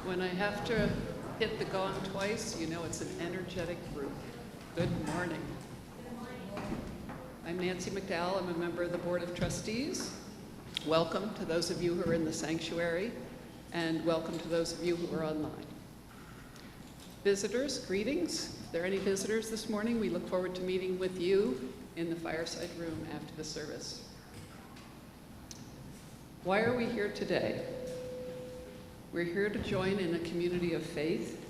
When I have to hit the gong twice, you know it's an energetic group. Good morning. I'm Nancy McDowell. I'm a member of the Board of Trustees. Welcome to those of you who are in the sanctuary, and welcome to those of you who are online. Visitors, greetings. If there are any visitors this morning, we look forward to meeting with you in the fireside room after the service. Why are we here today? We're here to join in a community of faith,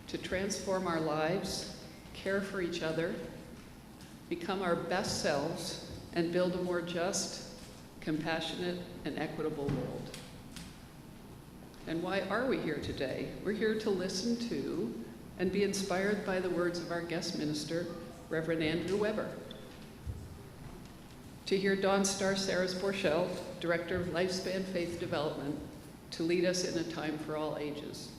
to transform our lives, care for each other, become our best selves, and build a more just, compassionate, and equitable world. And why are we here today? We're here to listen to and be inspired by the words of our guest minister, Reverend Andrew Weber. To hear Dawn Star Saras Borchell, Director of Lifespan Faith Development, to lead us in a time for all ages.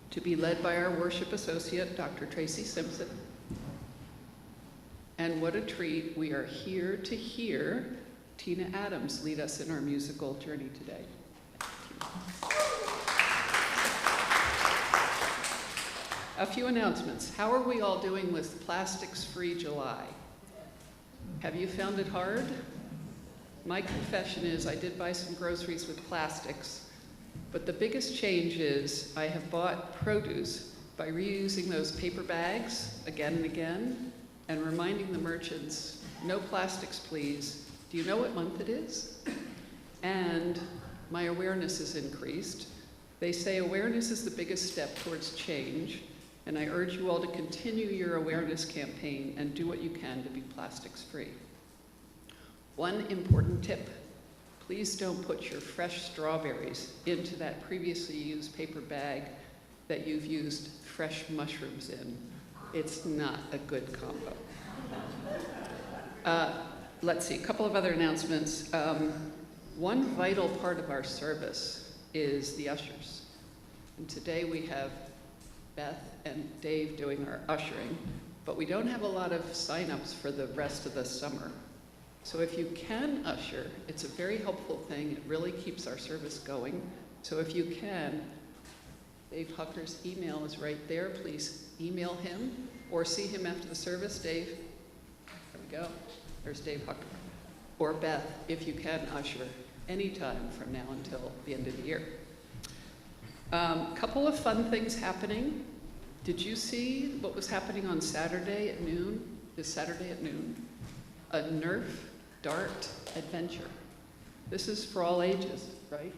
To be led by our worship associate, Dr. Tracy Simpson. And what a treat, we are here to hear Tina Adams lead us in our musical journey today. A few announcements. How are we all doing with Plastics-Free July? Have you found it hard? My confession is I did buy some groceries with plastics, but the biggest change is I have bought produce by reusing those paper bags again and again and reminding the merchants, no plastics please. Do you know what month it is? And my awareness has increased. They say awareness is the biggest step towards change, and I urge you all to continue your awareness campaign and do what you can to be plastics free. One important tip, please don't put your fresh strawberries into that previously used paper bag that you've used fresh mushrooms in. It's not a good combo. Let's see, a couple of other announcements. One vital part of our service is the ushers. And today we have Beth and Dave doing our ushering, but we don't have a lot of sign-ups for the rest of the summer. So if you can usher, it's a very helpful thing. It really keeps our service going. So if you can, Dave Hucker's email is right there. Please email him or see him after the service. Dave, there we go. There's Dave Hucker. Or Beth, if you can usher anytime from now until the end of the year. Couple of fun things happening. Did you see what was happening on Saturday at noon? This Saturday at noon? A Nerf dart adventure. This is for all ages, right?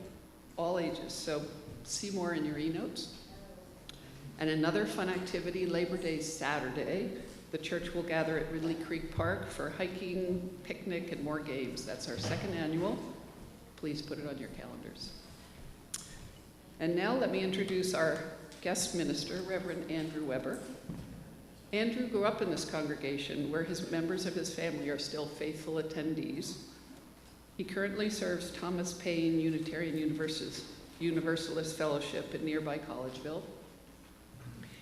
All ages. So see more in your e-notes. And another fun activity, Labor Day Saturday. The church will gather at Ridley Creek Park for hiking, picnic, and more games. That's our second annual. Please put it on your calendars. And now let me introduce our guest minister, Reverend Andrew Weber. Andrew grew up in this congregation where members of his family are still faithful attendees. He currently serves Thomas Paine Unitarian Universalist Fellowship in nearby Collegeville.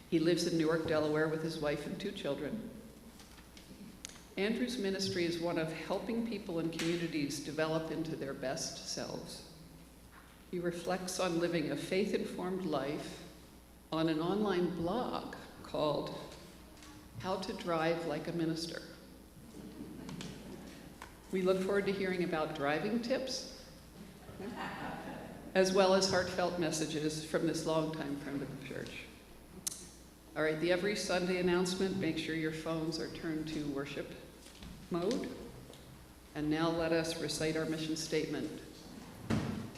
He lives in Newark, Delaware with his wife and 2 children. Andrew's ministry is one of helping people and communities develop into their best selves. He reflects on living a faith-informed life on an online blog called How to Drive Like a Minister. We look forward to hearing about driving tips, as well as heartfelt messages from this longtime friend of the church. All right, the every Sunday announcement, make sure your phones are turned to worship mode. And now let us recite our mission statement.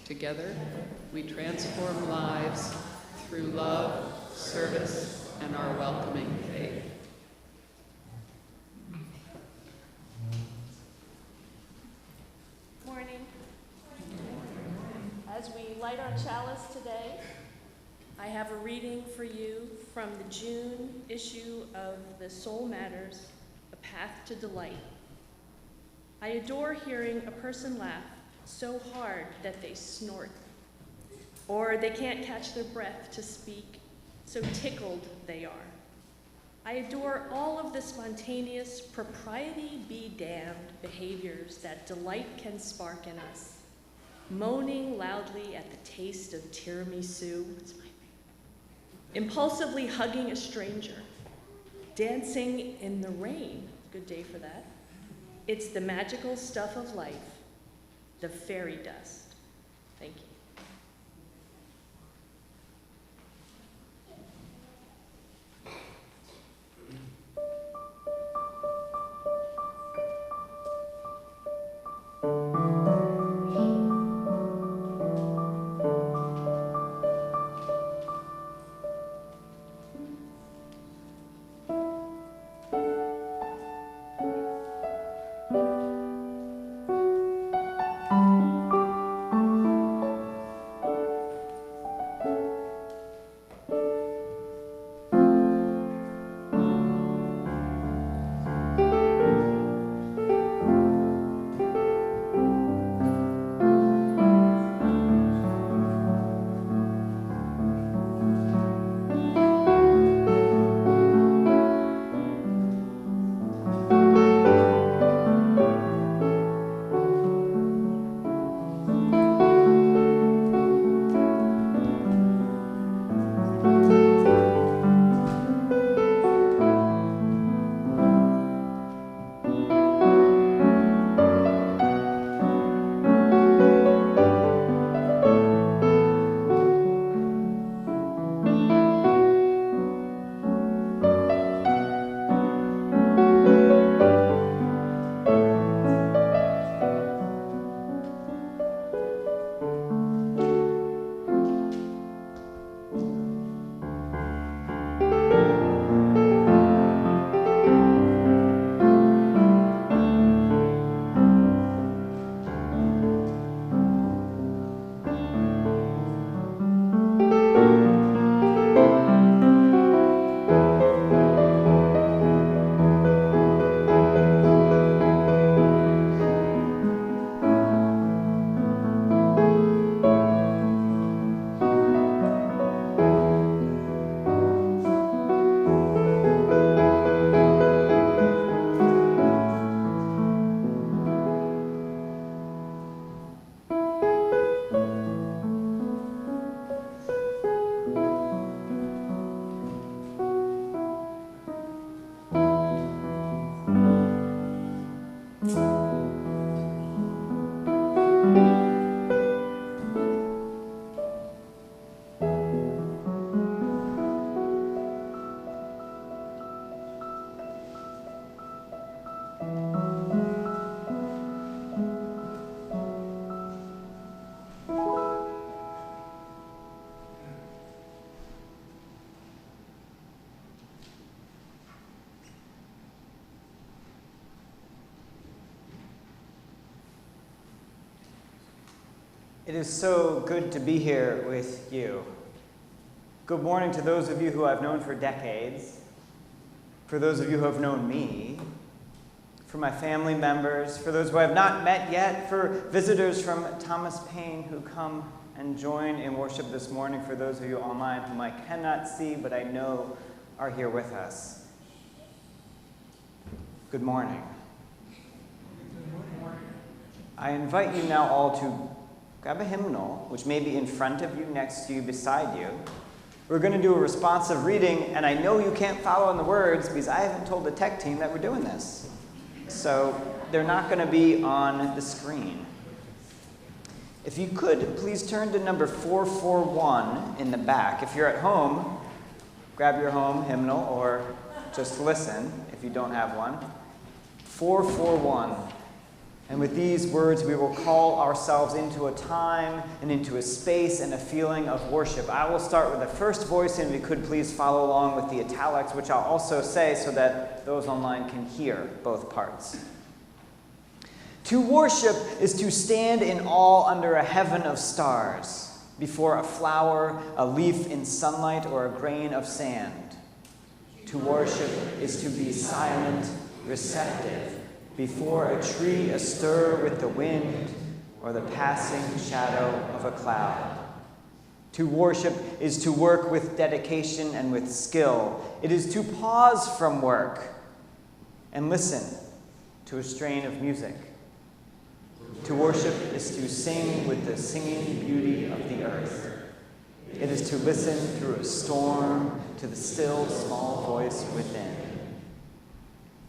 Together, we transform lives through love, service, and our welcoming faith. Morning. As we light our chalice today, I have a reading for you from the June issue of The Soul Matters, A Path to Delight. I adore hearing a person laugh so hard that they snort, or they can't catch their breath to speak, so tickled they are. I adore all of the spontaneous, propriety be damned behaviors that delight can spark in us. moaning loudly at the taste of tiramisu, it's my favorite, impulsively hugging a stranger, dancing in the rain, good day for that. It's the magical stuff of life, the fairy dust. Thank you. It is so good to be here with you. Good morning to those of you who I've known for decades, for those of you who have known me, for my family members, for those who I have not met yet, for visitors from Thomas Paine who come and join in worship this morning, for those of you online whom I cannot see but I know are here with us. Good morning. I invite you now all to grab a hymnal, which may be in front of you, next to you, beside you. We're going to do a responsive reading, and I know you can't follow on the words because I haven't told the tech team that we're doing this. So they're not going to be on the screen. If you could, please turn to number 441 in the back. If you're at home, grab your home hymnal or just listen if you don't have one. 441. And with these words, we will call ourselves into a time and into a space and a feeling of worship. I will start with the first voice, and if you could please follow along with the italics, which I'll also say so that those online can hear both parts. To worship is to stand in awe under a heaven of stars, before a flower, a leaf in sunlight, or a grain of sand. To worship is to be silent, receptive, before a tree astir with the wind, or the passing shadow of a cloud. To worship is to work with dedication and with skill. It is to pause from work and listen to a strain of music. To worship is to sing with the singing beauty of the earth. It is to listen through a storm to the still small voice within.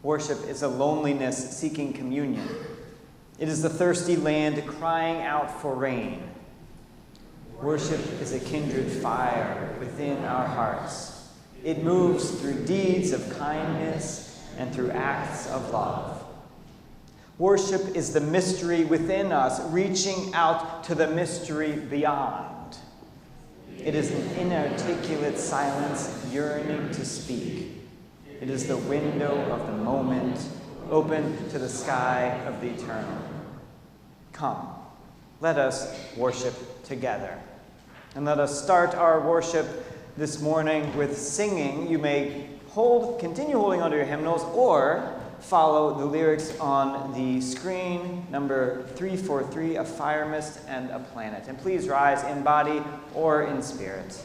Worship is a loneliness seeking communion. It is the thirsty land crying out for rain. Worship is a kindred fire within our hearts. It moves through deeds of kindness and through acts of love. Worship is the mystery within us, reaching out to the mystery beyond. It is an inarticulate silence yearning to speak. It is the window of the moment, open to the sky of the eternal. Come, let us worship together. And let us start our worship this morning with singing. You may continue holding onto your hymnals, or follow the lyrics on the screen, number 343, A Firemist and a Planet. And please rise in body or in spirit.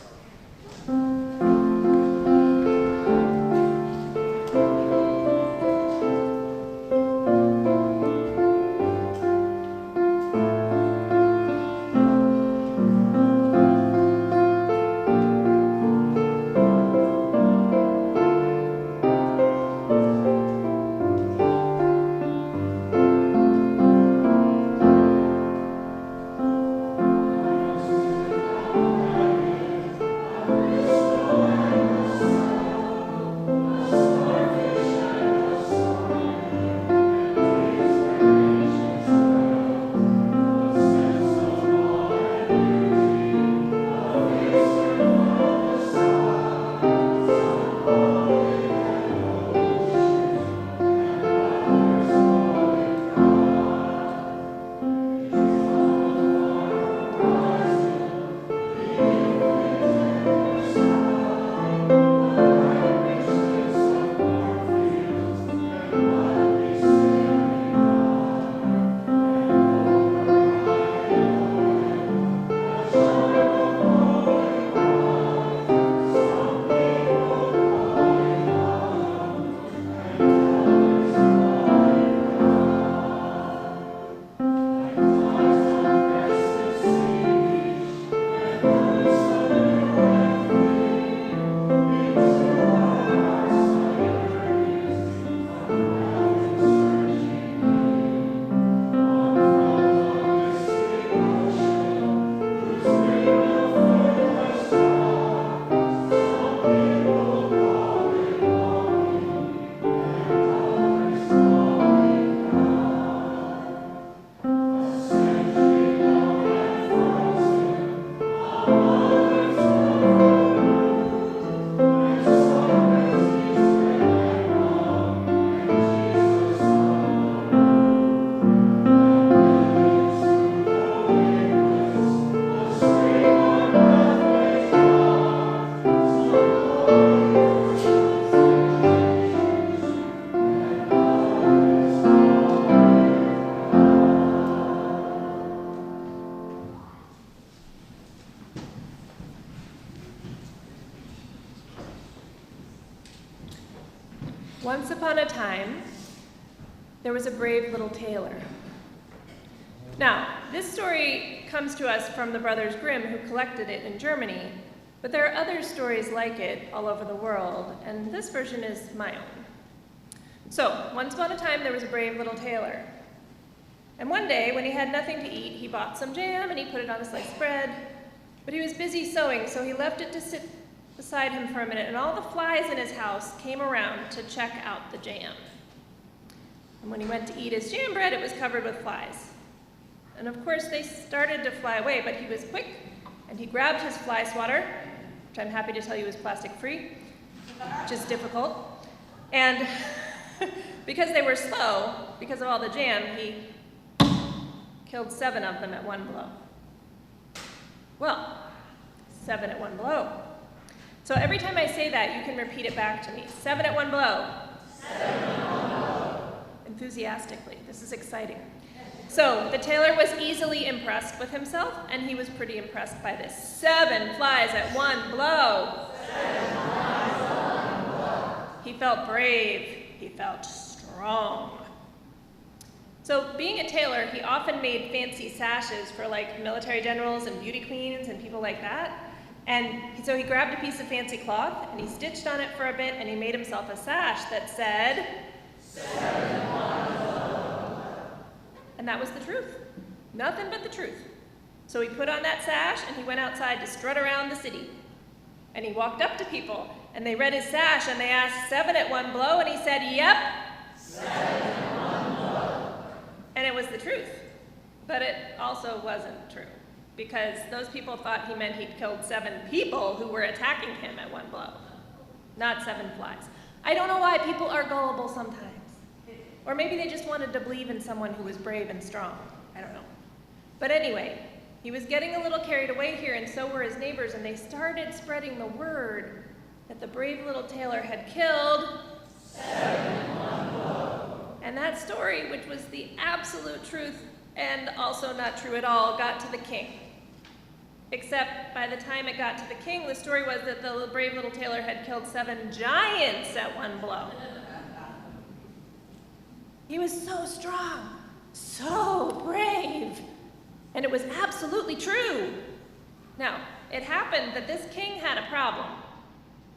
Once upon a time, there was a brave little tailor. Now, this story comes to us from the Brothers Grimm, who collected it in Germany, but there are other stories like it all over the world, and this version is my own. So, once upon a time, there was a brave little tailor. And one day, when he had nothing to eat, he bought some jam and he put it on a slice of bread, but he was busy sewing, so he left it to sit beside him for a minute, and all the flies in his house came around to check out the jam. And when he went to eat his jam bread, it was covered with flies. And of course, they started to fly away, but he was quick, and he grabbed his fly swatter, which I'm happy to tell you is plastic-free, which is difficult. And because they were slow, because of all the jam, he killed 7 of them at one blow. Well, 7 at one blow. So every time I say that, you can repeat it back to me. 7 at one blow. 7 at one blow. Enthusiastically. This is exciting. So the tailor was easily impressed with himself, and he was pretty impressed by this. 7 flies at one blow. 7 flies at one blow. He felt brave. He felt strong. So being a tailor, he often made fancy sashes for like military generals and beauty queens and people like that. And so he grabbed a piece of fancy cloth and he stitched on it for a bit and he made himself a sash that said, and that was the truth. Nothing but the truth. So he put on that sash and he went outside to strut around the city. And he walked up to people and they read his sash and they asked, 7 at one blow? And he said, yep. 7 at one blow. And it was the truth. But it also wasn't true, because those people thought he meant he'd killed 7 people who were attacking him at one blow, not 7 flies. I don't know why people are gullible sometimes. Or maybe they just wanted to believe in someone who was brave and strong. I don't know. But anyway, he was getting a little carried away here, and so were his neighbors, and they started spreading the word that the brave little tailor had killed 7 in one blow. And that story, which was the absolute truth and also not true at all, got to the king. Except by the time it got to the king, the story was that the brave little tailor had killed 7 giants at one blow. He was so strong, so brave, and it was absolutely true. Now, it happened that this king had a problem.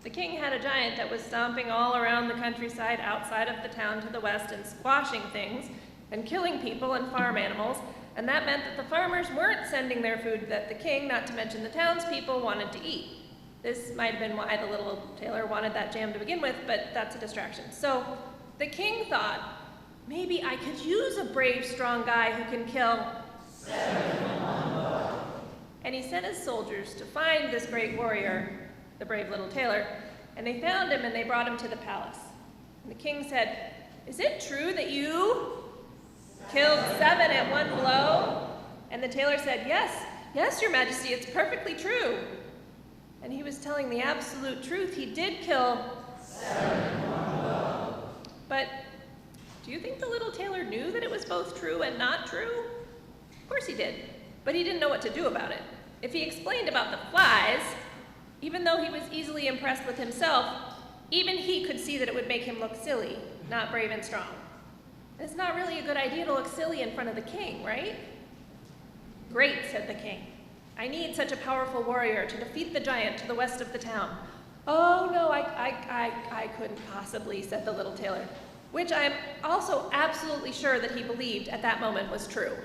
The king had a giant that was stomping all around the countryside outside of the town to the west and squashing things and killing people and farm animals, and that meant that the farmers weren't sending their food that the king, not to mention the townspeople, wanted to eat. This might have been why the little tailor wanted that jam to begin with, but that's a distraction. So the king thought, maybe I could use a brave, strong guy who can kill 7 in one blow. And he sent his soldiers to find this great warrior, the brave little tailor, and they found him and they brought him to the palace. And the king said, is it true that you killed 7 at one blow? And the tailor said, yes, your majesty, it's perfectly true. And he was telling the absolute truth. He did kill 7 in one blow. But do you think the little tailor knew that it was both true and not true? Of course he did, but he didn't know what to do about it. If he explained about the flies, even though he was easily impressed with himself, even he could see that it would make him look silly, not brave and strong. It's not really a good idea to look silly in front of the king, right? Great, said the king. I need such a powerful warrior to defeat the giant to the west of the town. Oh, no, I couldn't possibly, said the little tailor, which I'm also absolutely sure that he believed at that moment was true.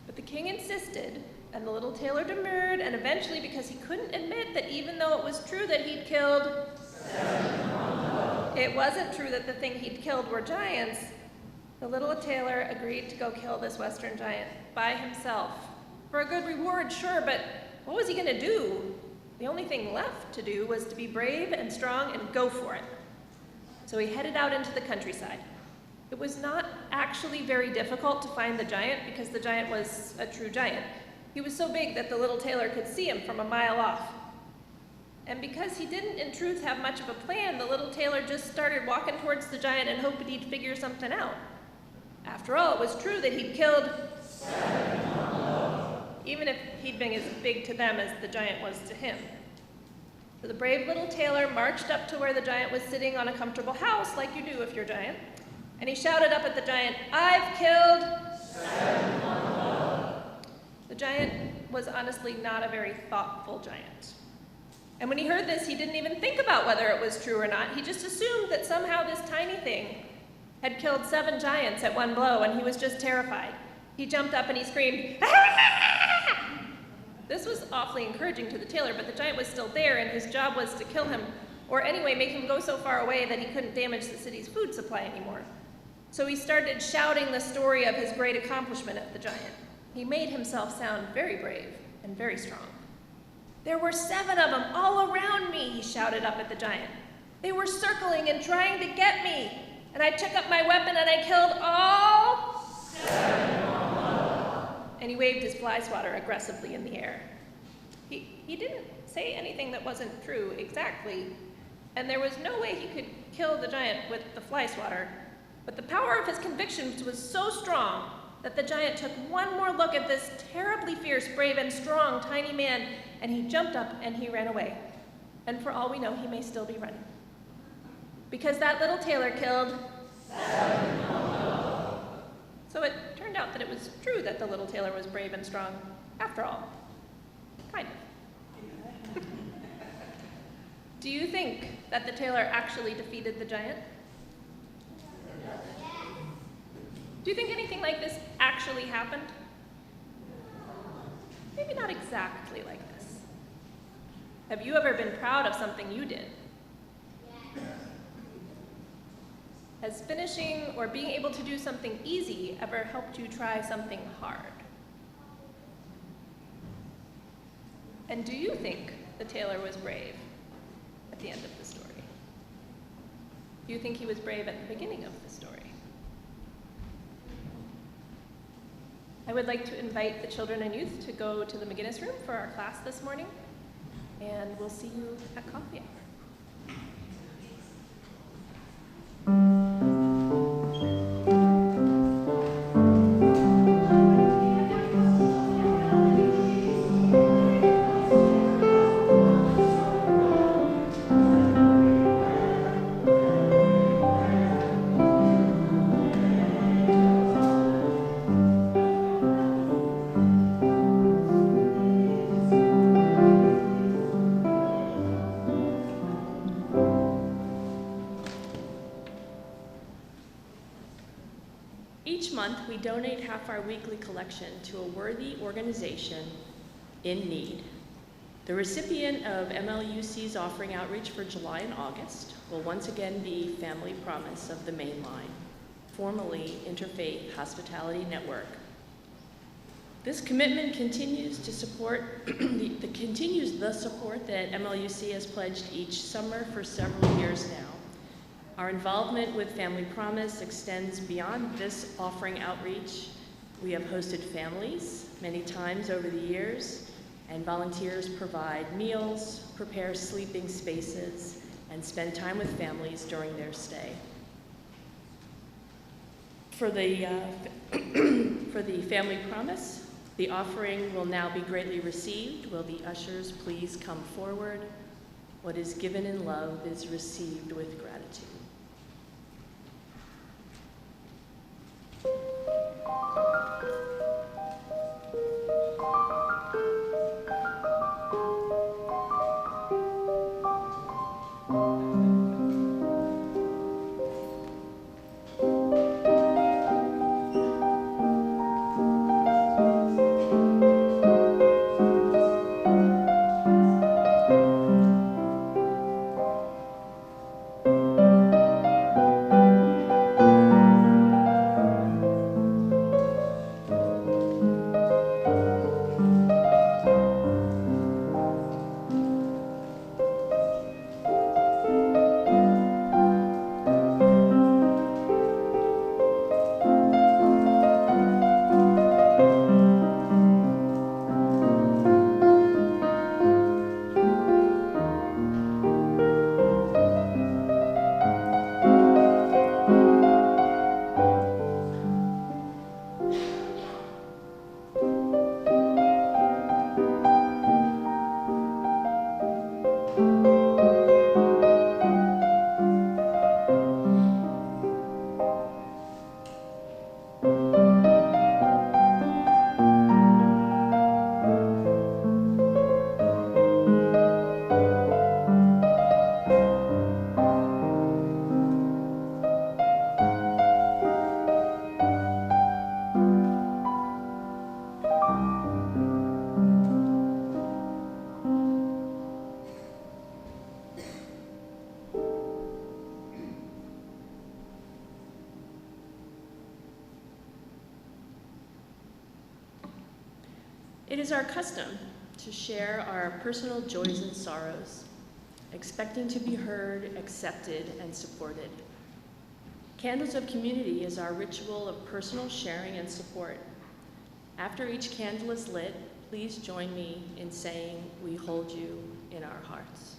But the king insisted, and the little tailor demurred, and eventually, because he couldn't admit that even though it was true that he'd killed 7 in one blow, it wasn't true that the thing he'd killed were giants, the little tailor agreed to go kill this western giant by himself. For a good reward, sure, but what was he going to do? The only thing left to do was to be brave and strong and go for it. So he headed out into the countryside. It was not actually very difficult to find the giant because the giant was a true giant. He was so big that the little tailor could see him from a mile off. And because he didn't in truth have much of a plan, the little tailor just started walking towards the giant and hoped he'd figure something out. After all, it was true that he'd killed 7 in one blow, even if he'd been as big to them as the giant was to him. So the brave little tailor marched up to where the giant was sitting on a comfortable house, like you do if you're a giant, and he shouted up at the giant, I've killed 7 in one blow. The giant was honestly not a very thoughtful giant. And when he heard this, he didn't even think about whether it was true or not. He just assumed that somehow this tiny thing had killed 7 giants at one blow, and he was just terrified. He jumped up and he screamed, ah! This was awfully encouraging to the tailor, but the giant was still there, and his job was to kill him, or anyway, make him go so far away that he couldn't damage the city's food supply anymore. So he started shouting the story of his great accomplishment at the giant. He made himself sound very brave and very strong. There were 7 of them all around me, he shouted up at the giant. They were circling and trying to get me, and I took up my weapon and I killed all 7 in one blow. And he waved his fly swatter aggressively in the air. He didn't say anything that wasn't true exactly, and there was no way he could kill the giant with the fly swatter, but the power of his convictions was so strong that the giant took one more look at this terribly fierce, brave, and strong tiny man, and he jumped up and he ran away. And for all we know, he may still be running. Because that little tailor killed 7 in one blow. So it turned out that it was true that the little tailor was brave and strong, after all. Kind of. Do you think that the tailor actually defeated the giant? Do you think anything like this actually happened? Maybe not exactly like this. Have you ever been proud of something you did? Has finishing or being able to do something easy ever helped you try something hard? And do you think the tailor was brave at the end of the story? Do you think he was brave at the beginning of the story? I would like to invite the children and youth to go to the McGinnis room for our class this morning, and we'll see you at coffee hour. We donate half our weekly collection to a worthy organization in need. The recipient of MLUC's offering outreach for July and August will once again be Family Promise of the Main Line, formerly Interfaith Hospitality Network. This commitment continues to support continues the support that MLUC has pledged each summer for several years now. Our involvement with Family Promise extends beyond this offering outreach. We have hosted families many times over the years, and volunteers provide meals, prepare sleeping spaces, and spend time with families during their stay. For the Family Promise, the offering will now be greatly received. Will the ushers please come forward? What is given in love is received with gratitude. It is our custom to share our personal joys and sorrows, expecting to be heard, accepted, and supported. Candles of Community is our ritual of personal sharing and support. After each candle is lit, please join me in saying, "We hold you in our hearts."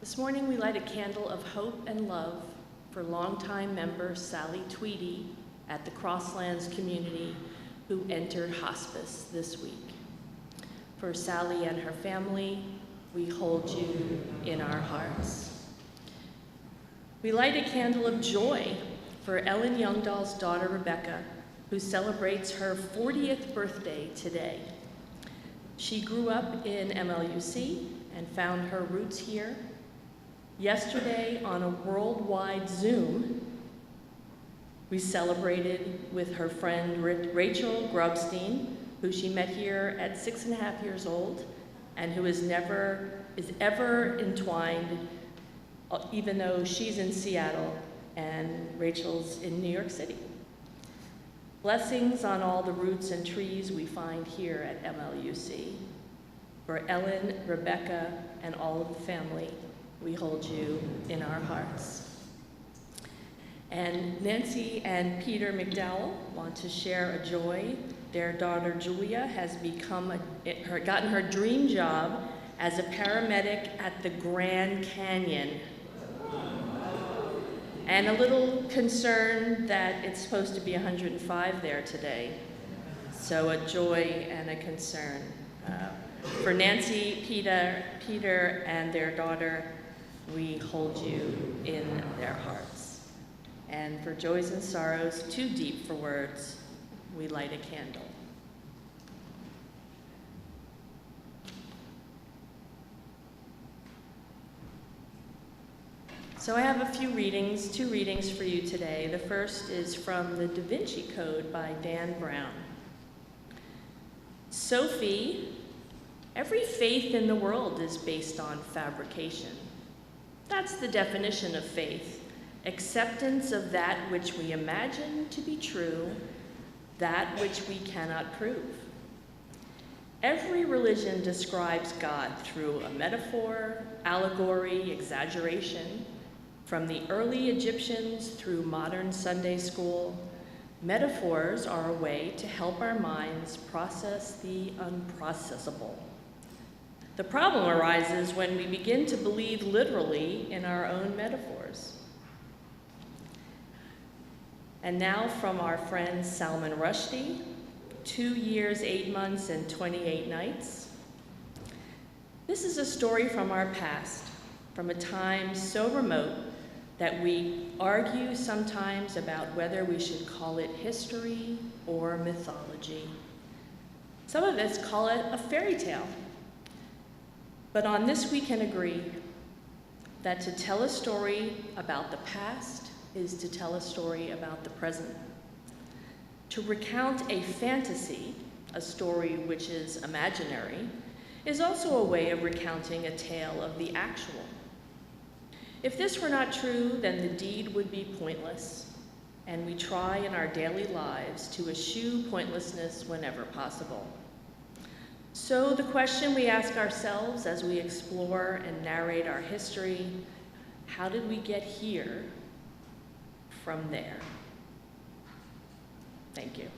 This morning we light a candle of hope and love for longtime member Sally Tweedy at the Crosslands Community, who entered hospice this week. For Sally and her family, we hold you in our hearts. We light a candle of joy for Ellen Youngdahl's daughter, Rebecca, who celebrates her 40th birthday today. She grew up in MLUC and found her roots here. Yesterday, on a worldwide Zoom, we celebrated with her friend Rachel Grubstein, who she met here at 6.5 years old, and who is ever entwined, even though she's in Seattle and Rachel's in New York City. Blessings on all the roots and trees we find here at MLUC. For Ellen, Rebecca, and all of the family, we hold you in our hearts. And Nancy and Peter McDowell want to share a joy. Their daughter Julia has gotten her dream job as a paramedic at the Grand Canyon. And a little concerned that it's supposed to be 105 there today. So a joy and a concern. For Nancy, Peter, and their daughter, we hold you in their hearts. And for joys and sorrows too deep for words, we light a candle. So I have a few readings, 2 readings for you today. The first is from the Da Vinci Code by Dan Brown. Sophie, every faith in the world is based on fabrication. That's the definition of faith. Acceptance of that which we imagine to be true, that which we cannot prove. Every religion describes God through a metaphor, allegory, exaggeration. From the early Egyptians through modern Sunday school, metaphors are a way to help our minds process the unprocessable. The problem arises when we begin to believe literally in our own metaphors. And now from our friend Salman Rushdie, 2 years, 8 months, and 28 nights. This is a story from our past, from a time so remote that we argue sometimes about whether we should call it history or mythology. Some of us call it a fairy tale. But on this we can agree that to tell a story about the past is to tell a story about the present. To recount a fantasy, a story which is imaginary, is also a way of recounting a tale of the actual. If this were not true, then the deed would be pointless, and we try in our daily lives to eschew pointlessness whenever possible. So the question we ask ourselves as we explore and narrate our history, how did we get here from there? Thank you.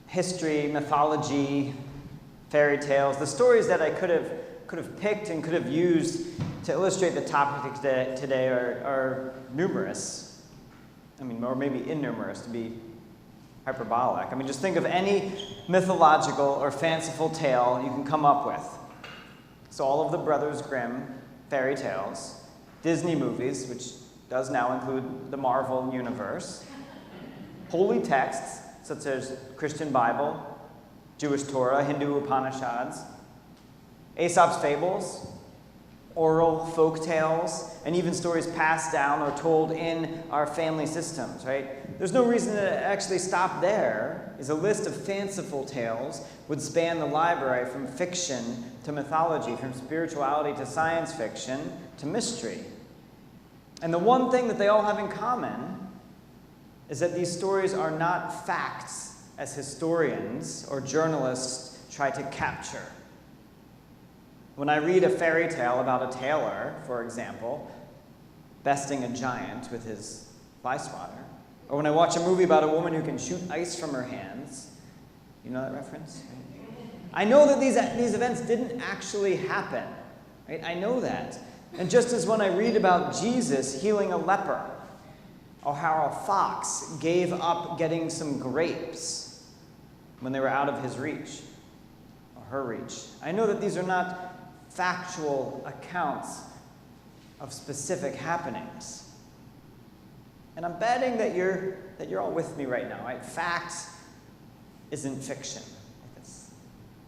History, mythology, fairy tales, the stories that I could have picked and could have used to illustrate the topic today are numerous. I mean, or maybe innumerous to be hyperbolic. I mean, just think of any mythological or fanciful tale you can come up with. So all of the Brothers Grimm fairy tales, Disney movies, which does now include the Marvel universe, holy texts, such as Christian Bible, Jewish Torah, Hindu Upanishads, Aesop's fables, oral folk tales, and even stories passed down or told in our family systems, right? There's no reason to actually stop there, as a list of fanciful tales would span the library from fiction to mythology, from spirituality to science fiction to mystery. And the one thing that they all have in common is that these stories are not facts as historians or journalists try to capture. When I read a fairy tale about a tailor, for example, besting a giant with his fly swatter, or when I watch a movie about a woman who can shoot ice from her hands, you know that reference? I know that these events didn't actually happen, right? I know that. And just as when I read about Jesus healing a leper, or how a fox gave up getting some grapes, when they were out of his reach or her reach. I know that these are not factual accounts of specific happenings. And I'm betting that you're all with me right now, right? Facts isn't fiction.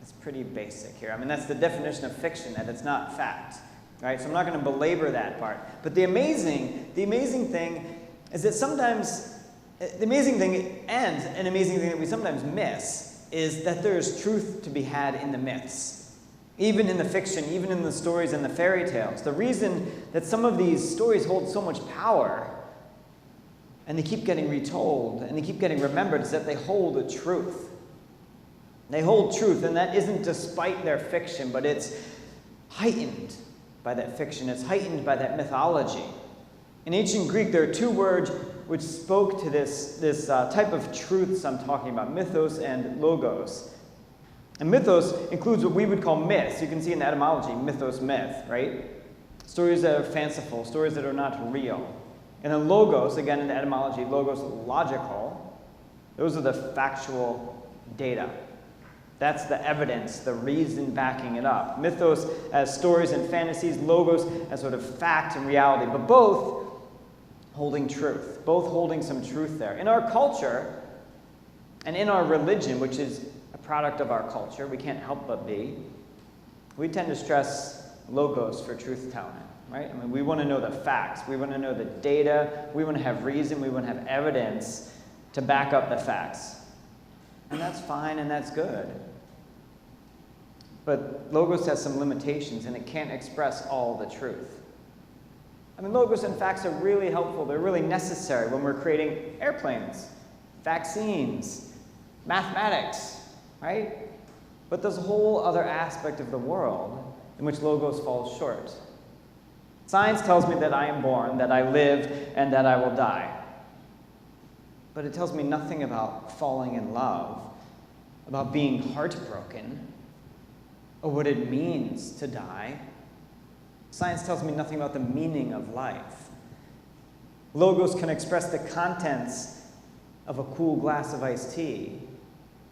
It's pretty basic here. I mean, that's the definition of fiction, that it's not fact, right? So I'm not going to belabor that part. But the amazing thing is that sometimes, the amazing thing and an amazing thing that we sometimes miss is that there's truth to be had in the myths. Even in the fiction, even in the stories and the fairy tales. The reason that some of these stories hold so much power and they keep getting retold and they keep getting remembered is that they hold a truth. They hold truth, and that isn't despite their fiction, but it's heightened by that fiction. It's heightened by that mythology. In ancient Greek, there are two words which spoke to this type of truths I'm talking about, mythos and logos. And mythos includes what we would call myths. You can see in the etymology, mythos, myth, right? Stories that are fanciful, stories that are not real. And then logos, again in the etymology, logos, logical. Those are the factual data. That's the evidence, the reason backing it up. Mythos as stories and fantasies, logos as sort of fact and reality, but both holding truth, both holding some truth there. In our culture and in our religion, which is a product of our culture, we can't help but be, we tend to stress logos for truth-telling, right? I mean, we want to know the facts, we want to know the data, we want to have reason, we want to have evidence to back up the facts. And that's fine and that's good. But logos has some limitations and it can't express all the truth. I mean, logos and facts are really helpful. They're really necessary when we're creating airplanes, vaccines, mathematics, right? But there's a whole other aspect of the world in which logos fall short. Science tells me that I am born, that I live, and that I will die. But it tells me nothing about falling in love, about being heartbroken, or what it means to die. Science tells me nothing about the meaning of life. Logos can express the contents of a cool glass of iced tea,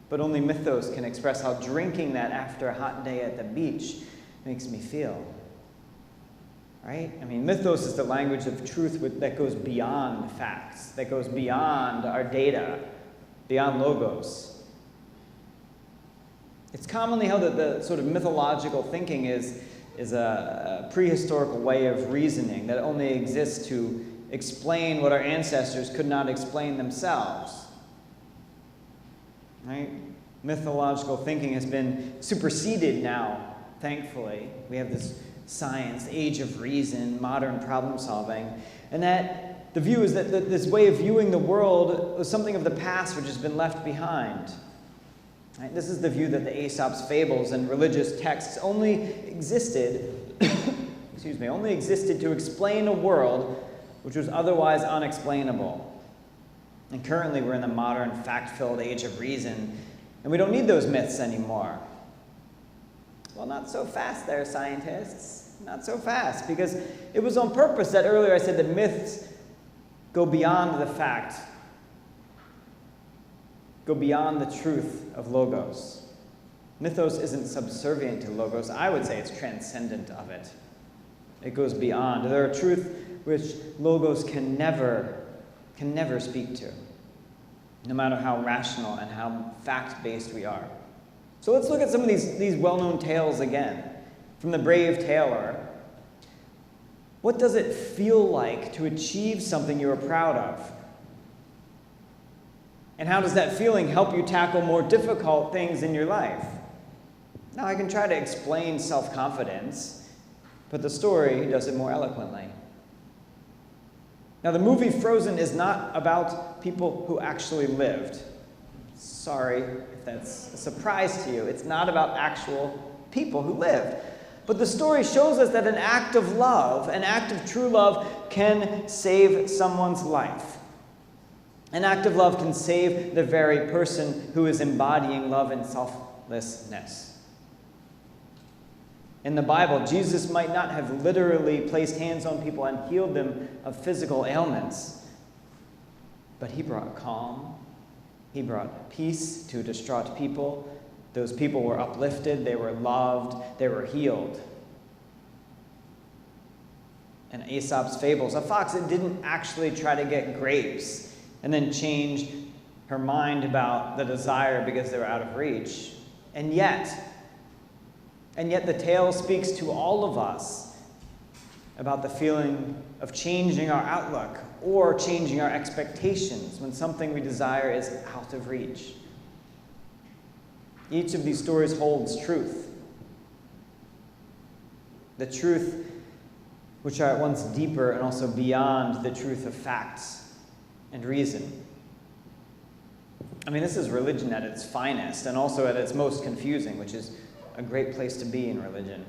but only mythos can express how drinking that after a hot day at the beach makes me feel. Right? I mean, mythos is the language of truth that goes beyond facts, that goes beyond our data, beyond logos. It's commonly held that the sort of mythological thinking is a prehistorical way of reasoning that only exists to explain what our ancestors could not explain themselves. Right? Mythological thinking has been superseded now, thankfully. We have this science, age of reason, modern problem solving, and that the view is that this way of viewing the world was something of the past which has been left behind. Right? This is the view that the Aesop's fables and religious texts only existed to explain a world which was otherwise unexplainable. And currently we're in the modern fact-filled age of reason, and we don't need those myths anymore. Well, not so fast there, scientists. Not so fast, because it was on purpose that earlier I said that myths go beyond the fact, go beyond the truth of logos. Mythos isn't subservient to logos. I would say it's transcendent of it. It goes beyond. There are truths which logos can never speak to, no matter how rational and how fact-based we are. So let's look at some of these well-known tales again. From The Brave Tailor. What does it feel like to achieve something you are proud of? And how does that feeling help you tackle more difficult things in your life? Now, I can try to explain self-confidence, but the story does it more eloquently. Now, the movie Frozen is not about people who actually lived. Sorry if that's a surprise to you. It's not about actual people who lived. But the story shows us that an act of love, an act of true love, can save someone's life. An act of love can save the very person who is embodying love and selflessness. In the Bible, Jesus might not have literally placed hands on people and healed them of physical ailments, but he brought calm He brought peace to a distraught people. Those people were uplifted, they were loved, they were healed. In Aesop's fables, a fox that didn't actually try to get grapes and then change her mind about the desire because they were out of reach. And yet the tale speaks to all of us about the feeling of changing our outlook or changing our expectations when something we desire is out of reach. Each of these stories holds truth. The truth which are at once deeper and also beyond the truth of facts and reason. I mean, this is religion at its finest and also at its most confusing, which is a great place to be in religion.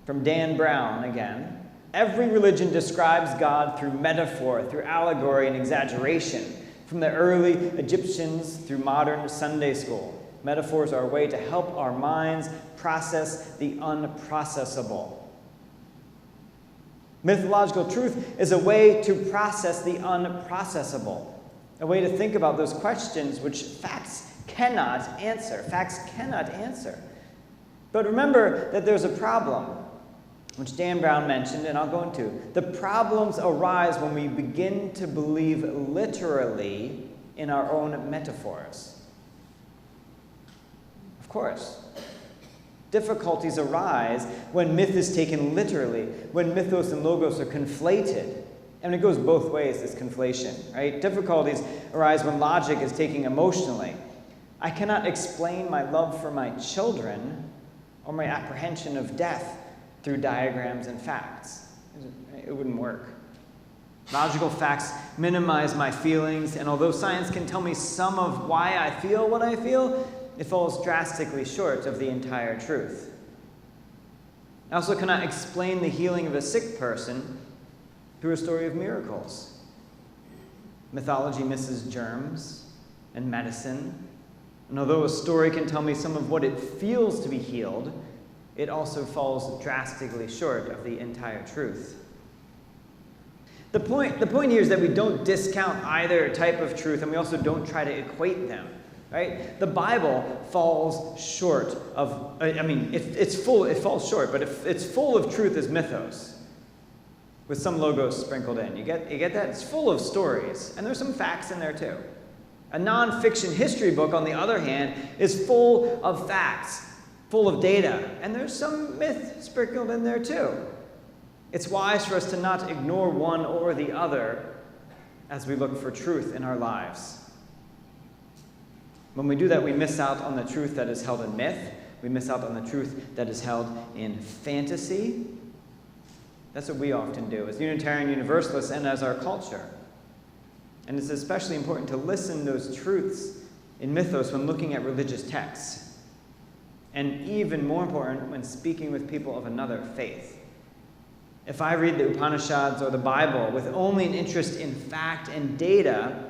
From Dan Brown again, every religion describes God through metaphor, through allegory and exaggeration. From the early Egyptians through modern Sunday school, metaphors are a way to help our minds process the unprocessable. Mythological truth is a way to process the unprocessable, a way to think about those questions which facts cannot answer. Facts cannot answer. But remember that there's a problem, which Dan Brown mentioned, and I'll go into. The problems arise when we begin to believe literally in our own metaphors. Of course. Difficulties arise when myth is taken literally, when mythos and logos are conflated. And it goes both ways, this conflation, right? Difficulties arise when logic is taken emotionally. I cannot explain my love for my children or my apprehension of death through diagrams and facts. It wouldn't work. Logical facts minimize my feelings, and although science can tell me some of why I feel what I feel, it falls drastically short of the entire truth. I also cannot explain the healing of a sick person through a story of miracles. Mythology misses germs and medicine, and although a story can tell me some of what it feels to be healed, it also falls drastically short of the entire truth. The point here is that we don't discount either type of truth, and we also don't try to equate them. Right? The Bible falls short of, it falls short, but it's full of truth as mythos, with some logos sprinkled in. You get that? It's full of stories, and there's some facts in there too. A nonfiction history book, on the other hand, is full of facts, full of data, and there's some myth sprinkled in there too. It's wise for us to not ignore one or the other as we look for truth in our lives. When we do that, we miss out on the truth that is held in myth. We miss out on the truth that is held in fantasy. That's what we often do as Unitarian Universalists and as our culture. And it's especially important to listen to those truths in mythos when looking at religious texts. And even more important when speaking with people of another faith. If I read the Upanishads or the Bible with only an interest in fact and data,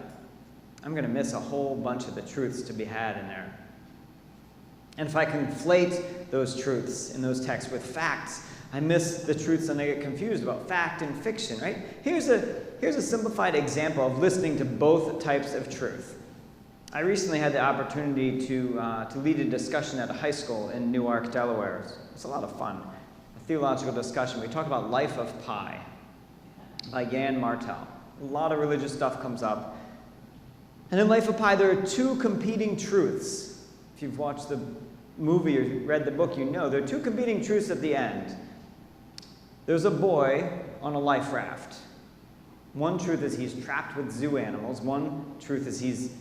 I'm going to miss a whole bunch of the truths to be had in there. And if I conflate those truths in those texts with facts, I miss the truths and I get confused about fact and fiction, right? Here's a simplified example of listening to both types of truth. I recently had the opportunity to lead a discussion at a high school in Newark, Delaware. It's a lot of fun. A theological discussion. We talked about Life of Pi by Jan Martel. A lot of religious stuff comes up. And in Life of Pi, there are two competing truths. If you've watched the movie or read the book, you know there are two competing truths at the end. There's a boy on a life raft. One truth is he's trapped with zoo animals. One truth is he's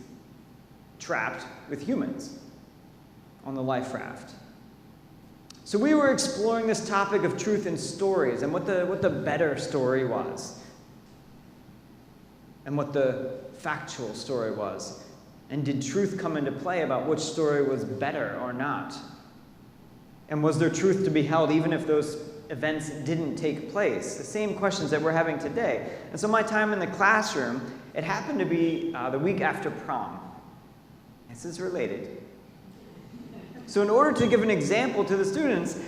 trapped with humans on the life raft. So we were exploring this topic of truth in stories and what the better story was and what the factual story was. And did truth come into play about which story was better or not? And was there truth to be held even if those events didn't take place? The same questions that we're having today. And so my time in the classroom, it happened to be the week after prom. This is related. So in order to give an example to the students,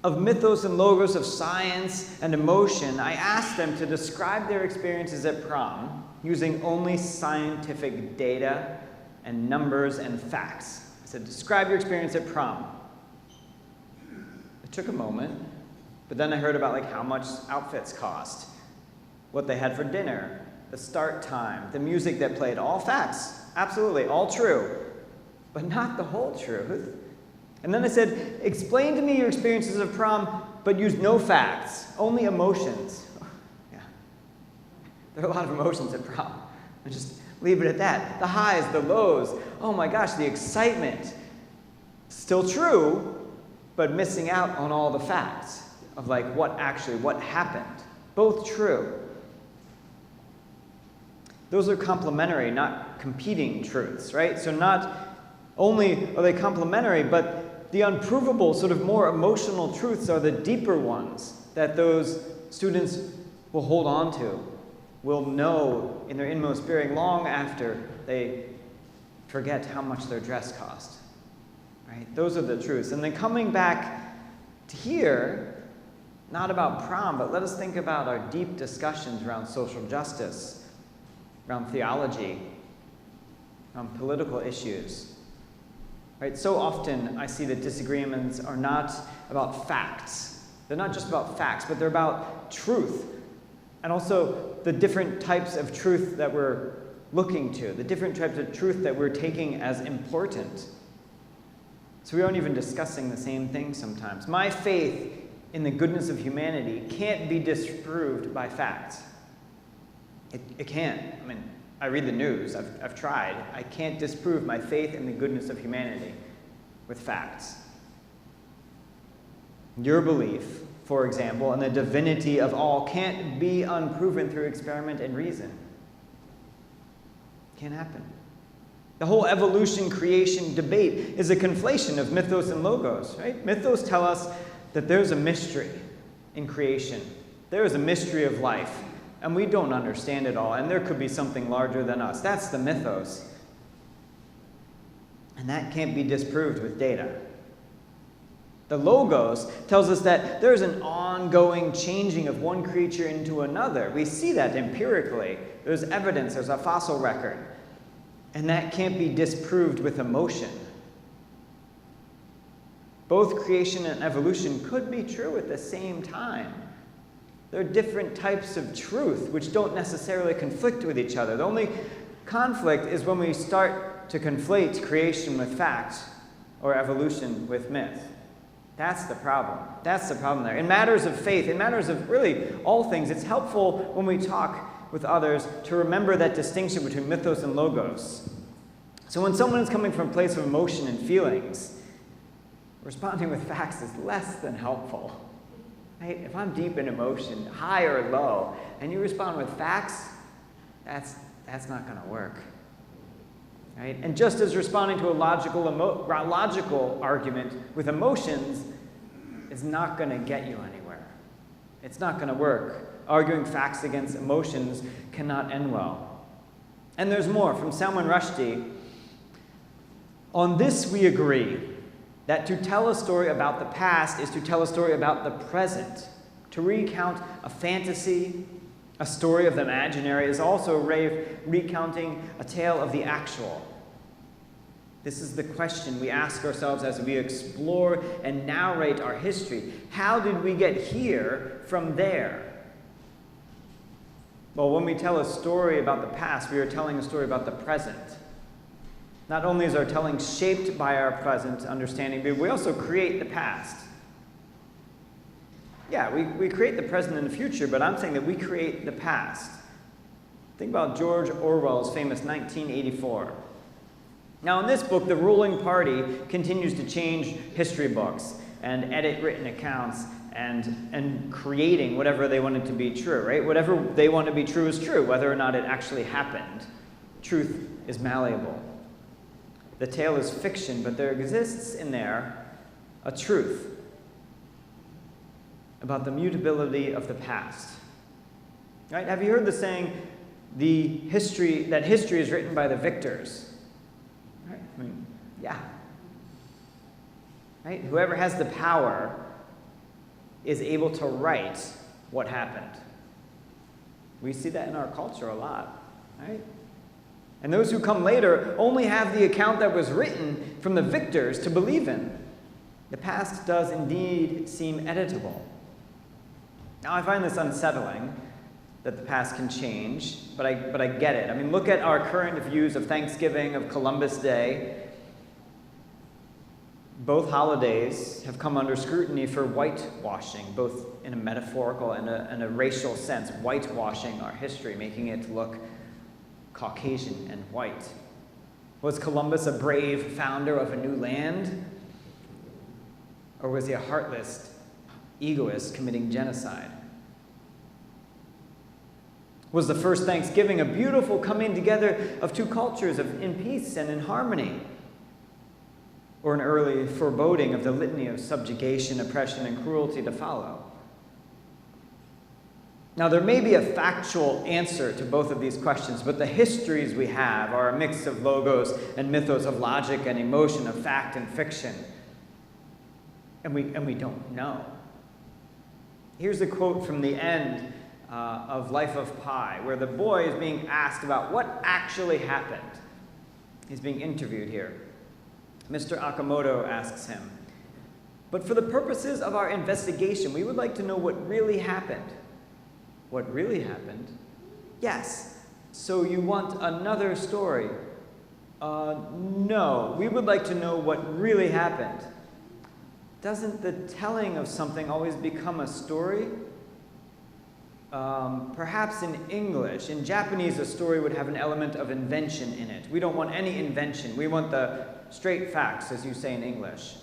of mythos and logos, of science and emotion, I asked them to describe their experiences at prom using only scientific data and numbers and facts. I said, describe your experience at prom. It took a moment, but then I heard about like how much outfits cost, what they had for dinner, the start time, the music that played, all facts, absolutely, all true, but not the whole truth. And then I said, explain to me your experiences of prom, but use no facts, only emotions. Yeah. There are a lot of emotions at prom. And just leave it at that. The highs, the lows, oh my gosh, the excitement. Still true, but missing out on all the facts of like what happened. Both true. Those are complementary, not competing truths, right? So not only are they complementary, but the unprovable, sort of more emotional truths are the deeper ones that those students will hold on to, will know in their inmost being long after they forget how much their dress cost. Right? Those are the truths. And then coming back to here, not about prom, but let us think about our deep discussions around social justice, around theology, around political issues. Right? So often I see that disagreements are not about facts. They're not just about facts, but they're about truth. And also the different types of truth that we're looking to, the different types of truth that we're taking as important. So we aren't even discussing the same thing sometimes. My faith in the goodness of humanity can't be disproved by facts. It can't. I mean, I read the news. I've tried. I can't disprove my faith in the goodness of humanity with facts. Your belief, for example, in the divinity of all can't be unproven through experiment and reason. Can't happen. The whole evolution-creation debate is a conflation of mythos and logos, right? Mythos tell us that there's a mystery in creation. There is a mystery of life. And we don't understand it all, and there could be something larger than us. That's the mythos. And that can't be disproved with data. The logos tells us that there's an ongoing changing of one creature into another. We see that empirically. There's evidence, there's a fossil record. And that can't be disproved with emotion. Both creation and evolution could be true at the same time. There are different types of truth which don't necessarily conflict with each other. The only conflict is when we start to conflate creation with fact or evolution with myth. That's the problem. That's the problem there. In matters of faith, in matters of really all things, it's helpful when we talk with others to remember that distinction between mythos and logos. So when someone is coming from a place of emotion and feelings, responding with facts is less than helpful. Right? If I'm deep in emotion, high or low, and you respond with facts, that's not going to work. Right? And just as responding to a logical argument with emotions is not going to get you anywhere. It's not going to work. Arguing facts against emotions cannot end well. And there's more. From Salman Rushdie, on this we agree, that to tell a story about the past is to tell a story about the present. To recount a fantasy, a story of the imaginary, is also recounting a tale of the actual. This is the question we ask ourselves as we explore and narrate our history. How did we get here from there? Well, when we tell a story about the past, we are telling a story about the present. Not only is our telling shaped by our present understanding, but we also create the past. Yeah, we create the present and the future, but I'm saying that we create the past. Think about George Orwell's famous 1984. Now, in this book, the ruling party continues to change history books and edit written accounts and creating whatever they want it to be true, right? Whatever they want to be true is true, whether or not it actually happened. Truth is malleable. The tale is fiction, but there exists in there a truth about the mutability of the past. Right? Have you heard the saying, that history is written by the victors? Right? I mean, yeah. Right? Whoever has the power is able to write what happened. We see that in our culture a lot, right? And those who come later only have the account that was written from the victors to believe in. The past does indeed seem editable. Now, I find this unsettling, that the past can change, but I get it. I mean, look at our current views of Thanksgiving, of Columbus Day. Both holidays have come under scrutiny for whitewashing, both in a metaphorical and a racial sense, whitewashing our history, making it look Caucasian and white. Was Columbus a brave founder of a new land? Or was he a heartless egoist committing genocide? Was the first Thanksgiving a beautiful coming together of two cultures in peace and in harmony? Or an early foreboding of the litany of subjugation, oppression, and cruelty to follow? Now, there may be a factual answer to both of these questions, but the histories we have are a mix of logos and mythos, of logic and emotion, of fact and fiction. And we don't know. Here's a quote from the end of Life of Pi, where the boy is being asked about what actually happened. He's being interviewed here. Mr. Akamoto asks him, "But for the purposes of our investigation, we would like to know what really happened." "What really happened?" "Yes. So you want another story?" No. We would like to know what really happened." Doesn't the telling of something always become a story? Perhaps in English. In Japanese, a story would have an element of invention in it. We don't want any invention. We want the straight facts, as you say in English.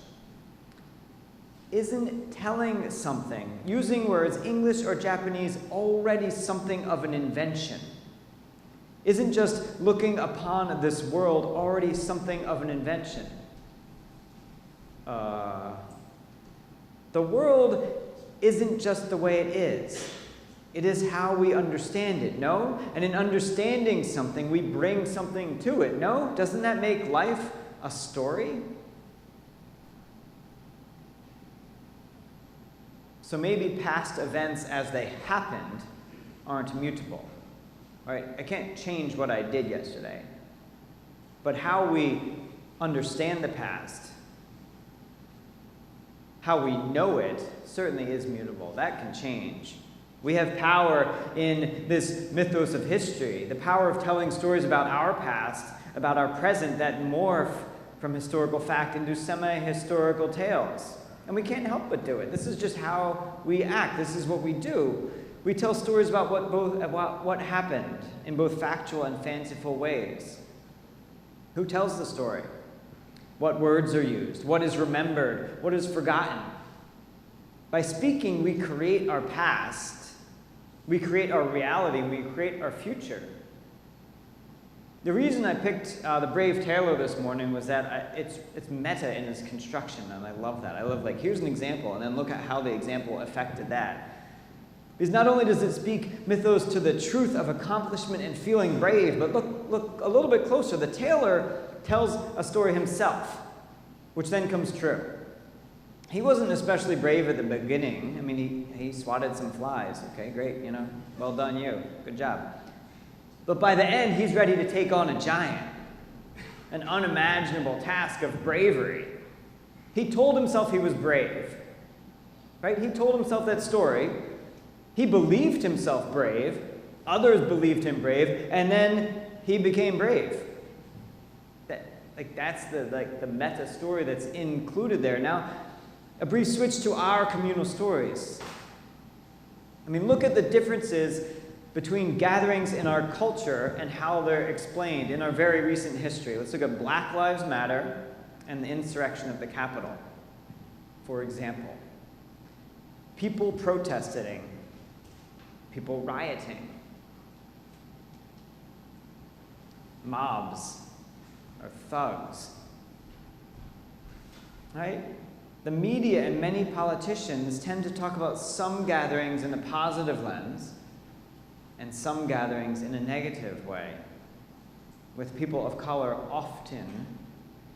Isn't telling something, using words, English or Japanese, already something of an invention? Isn't just looking upon this world already something of an invention? The world isn't just the way it is. It is how we understand it, no? And in understanding something, we bring something to it, no? Doesn't that make life a story? So maybe past events as they happened aren't mutable, right? I can't change what I did yesterday. But how we understand the past, how we know it, certainly is mutable. That can change. We have power in this mythos of history, the power of telling stories about our past, about our present, that morph from historical fact into semi-historical tales. And we can't help but do it. This is just how we act. This is what we do. We tell stories about what happened in both factual and fanciful ways. Who tells the story? What words are used? What is remembered? What is forgotten? By speaking, we create our past. We create our reality. We create our future. The reason I picked The Brave Tailor this morning was that it's meta in its construction, and I love that. I love, like, here's an example, and then look at how the example affected that. Because not only does it speak mythos to the truth of accomplishment and feeling brave, but look a little bit closer. The tailor tells a story himself, which then comes true. He wasn't especially brave at the beginning. I mean, he swatted some flies. Okay, great, well done you. Good job. But by the end, he's ready to take on a giant, an unimaginable task of bravery. He told himself he was brave, right? He told himself that story. He believed himself brave. Others believed him brave, and then he became brave. That's the meta story that's included there. Now, a brief switch to our communal stories. I mean, look at the differences between gatherings in our culture and how they're explained in our very recent history. Let's look at Black Lives Matter and the insurrection of the Capitol, for example. People protesting, people rioting, mobs or thugs, right? The media and many politicians tend to talk about some gatherings in a positive lens and some gatherings in a negative way, with people of color often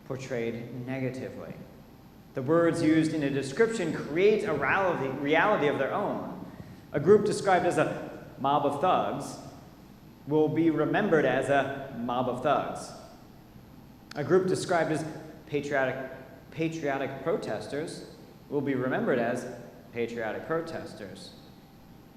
portrayed negatively. The words used in a description create a reality of their own. A group described as a mob of thugs will be remembered as a mob of thugs. A group described as patriotic protesters will be remembered as patriotic protesters.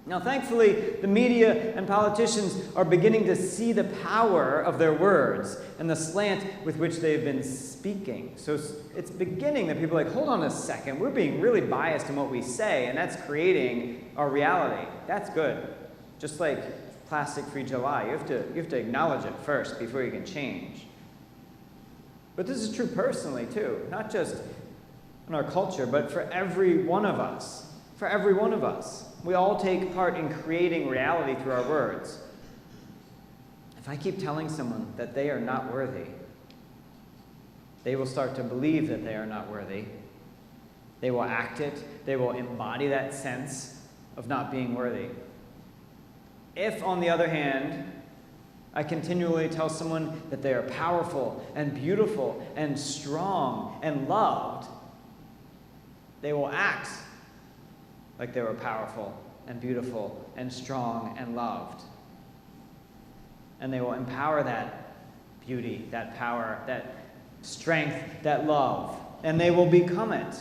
Now, thankfully, the media and politicians are beginning to see the power of their words and the slant with which they've been speaking. So it's beginning that people are like, hold on a second, we're being really biased in what we say, and that's creating our reality. That's good. Just like Plastic-Free July, you have to acknowledge it first before you can change. But this is true personally, too, not just in our culture, but for every one of us. For every one of us. We all take part in creating reality through our words. If I keep telling someone that they are not worthy, they will start to believe that they are not worthy. They will act it. They will embody that sense of not being worthy. If, on the other hand, I continually tell someone that they are powerful and beautiful and strong and loved, they will act like they were powerful and beautiful and strong and loved. And they will empower that beauty, that power, that strength, that love, and they will become it.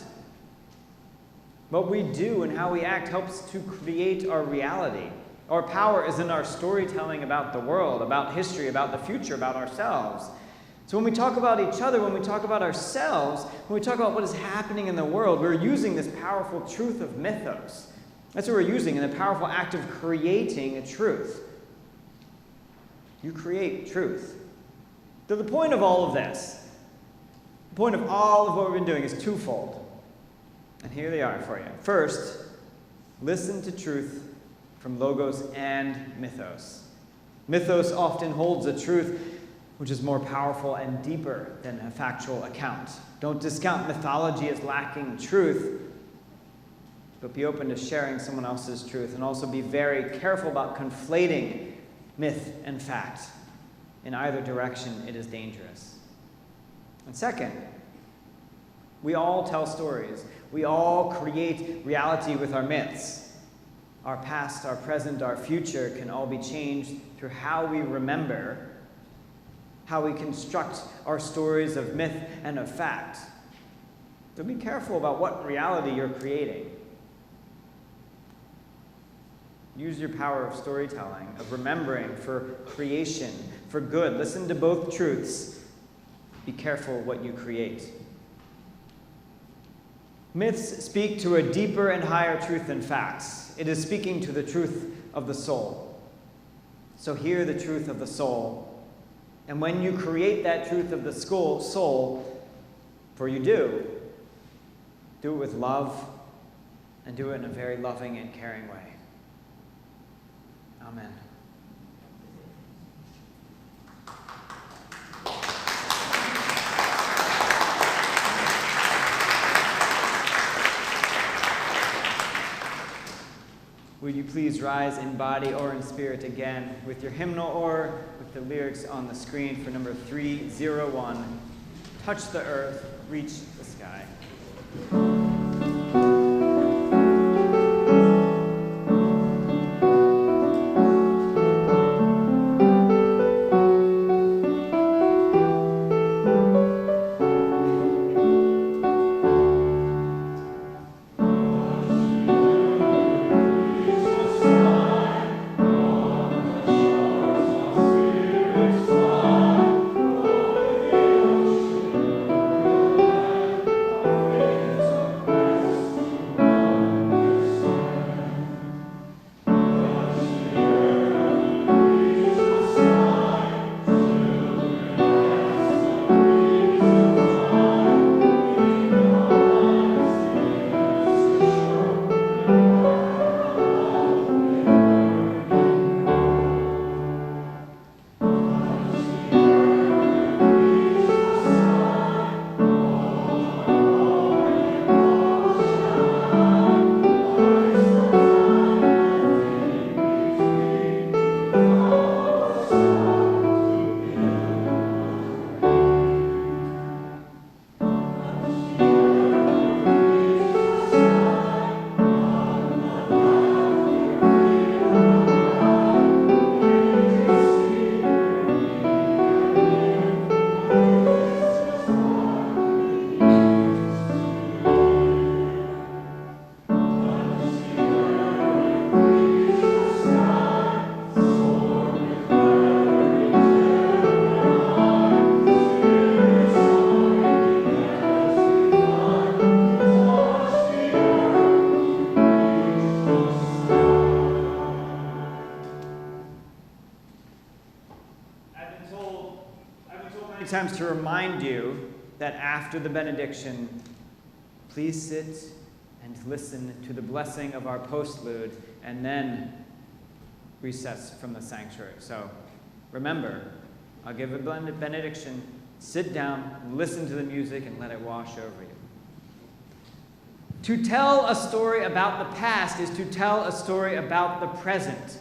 What we do and how we act helps to create our reality. Our power is in our storytelling about the world, about history, about the future, about ourselves. So when we talk about each other, when we talk about ourselves, when we talk about what is happening in the world, we're using this powerful truth of mythos. That's what we're using in the powerful act of creating a truth. You create truth. So the point of all of this, the point of all of what we've been doing is twofold. And here they are for you. First, listen to truth from logos and mythos. Mythos often holds a truth which is more powerful and deeper than a factual account. Don't discount mythology as lacking truth, but be open to sharing someone else's truth, and also be very careful about conflating myth and fact. In either direction, it is dangerous. And second, we all tell stories. We all create reality with our myths. Our past, our present, our future can all be changed through how we remember, how we construct our stories of myth and of fact. So be careful about what reality you're creating. Use your power of storytelling, of remembering for creation, for good. Listen to both truths. Be careful what you create. Myths speak to a deeper and higher truth than facts. It is speaking to the truth of the soul. So hear the truth of the soul. And when you create that truth of the soul, for you do it with love, and do it in a very loving and caring way. Amen. Would you please rise in body or in spirit again with your hymnal or with the lyrics on the screen for number 301. Touch the earth, reach the sky. in time to remind you that after the benediction, please sit and listen to the blessing of our postlude, and then recess from the sanctuary. So remember, I'll give a benediction, sit down, listen to the music, and let it wash over you. To tell a story about the past is to tell a story about the present.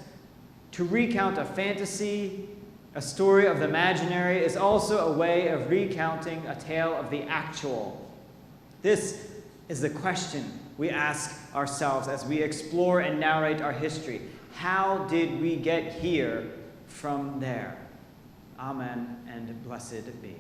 To recount a fantasy, a story of the imaginary, is also a way of recounting a tale of the actual. This is the question we ask ourselves as we explore and narrate our history. How did we get here from there? Amen and blessed be.